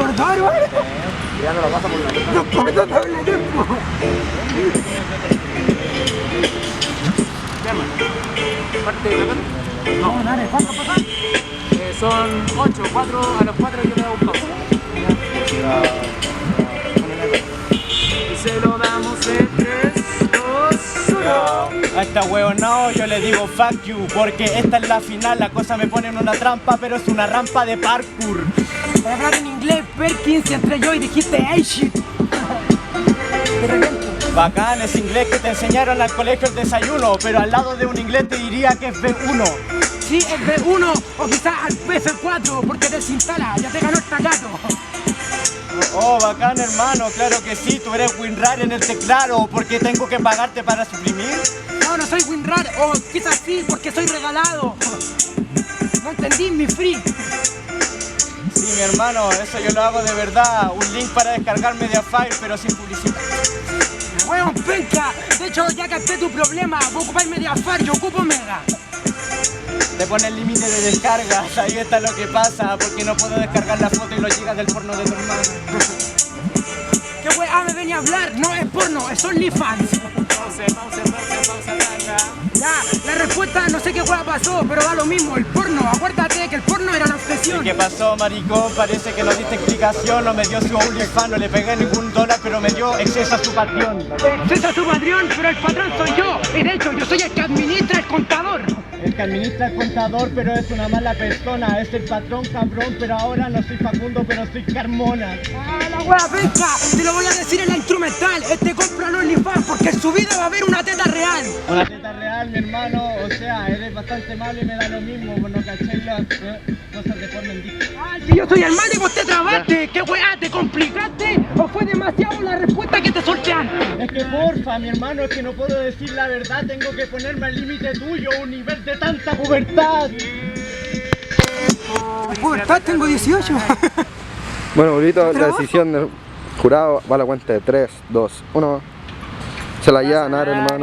verdad, hermano. Ya no lo pasa por la lista. No puedo darle tiempo. Ya, mano. Parte de la cara. No, dale, ¿cuánto pasa? Son 8, 4, a los 4 yo le hago un pausa. Y se lo damos en 3, 2, 1. A esta huevonao yo le digo fuck you, porque esta es la final, la cosa me pone en una trampa, pero es una rampa de parkour. Para hablar en inglés, Perkins, entré yo y dijiste hey shit. De repente. Bacán, es inglés que te enseñaron al colegio el desayuno, pero al lado de un inglés te diría que es B1. Sí, es B1 o quizás al F4 porque desinstala, ya te ganó el tacato. Oh, bacán hermano, claro que sí, tú eres WinRAR en el teclado, porque tengo que pagarte para suprimir. No, no soy WinRAR, o quizás sí, porque soy regalado. No entendí, mi free. Sí, mi hermano, eso yo lo hago de verdad, un link para descargar Mediafire, pero sin publicidad. Huevón, penca. De hecho, ya capté tu problema. Vos ocupáis Mediafire, yo ocupo Mega. Te pone el límite de descargas, ahí está lo que pasa, porque no puedo descargar la foto y los gigas del porno de tu hermano. ¿Qué weá me venía a hablar? No es porno, es OnlyFans. Pausa, Ya, la respuesta no sé qué weá pasó, pero da lo mismo, el porno. Acuérdate que el porno era la obsesión. ¿Qué pasó, maricón? Parece que no diste explicación, no me dio su OnlyFans, no le pegué ningún dólar, pero me dio exceso a su patrón. Exceso a su patrón, pero el patrón soy yo. Y de hecho, yo soy el que administra el contador. El que administra el contador, pero es una mala persona. Es el patrón cabrón, pero ahora no soy Facundo, pero soy Carmona. Ah, la wea penca, te lo voy a decir en la instrumental. Compra el OnlyFans porque en su vida va a haber una teta real. Una teta real, mi hermano, o sea, eres bastante malo y me da lo mismo, pues no cacháis las cosas de forma indígena. Ah, si yo soy el mal y vos te trabaste. ¿Qué weá? ¿Te complicaste? ¿O fue demasiado la respuesta que te soltean? Es que porfa, mi hermano, es que no puedo decir la verdad, tengo que ponerme al límite tuyo, un nivel de tanta pubertad. Pubertad, tengo 18. Bueno, Bolito, la decisión del jurado va a la cuenta de 3, 2, 1. Se la lleva a ganar, hermano.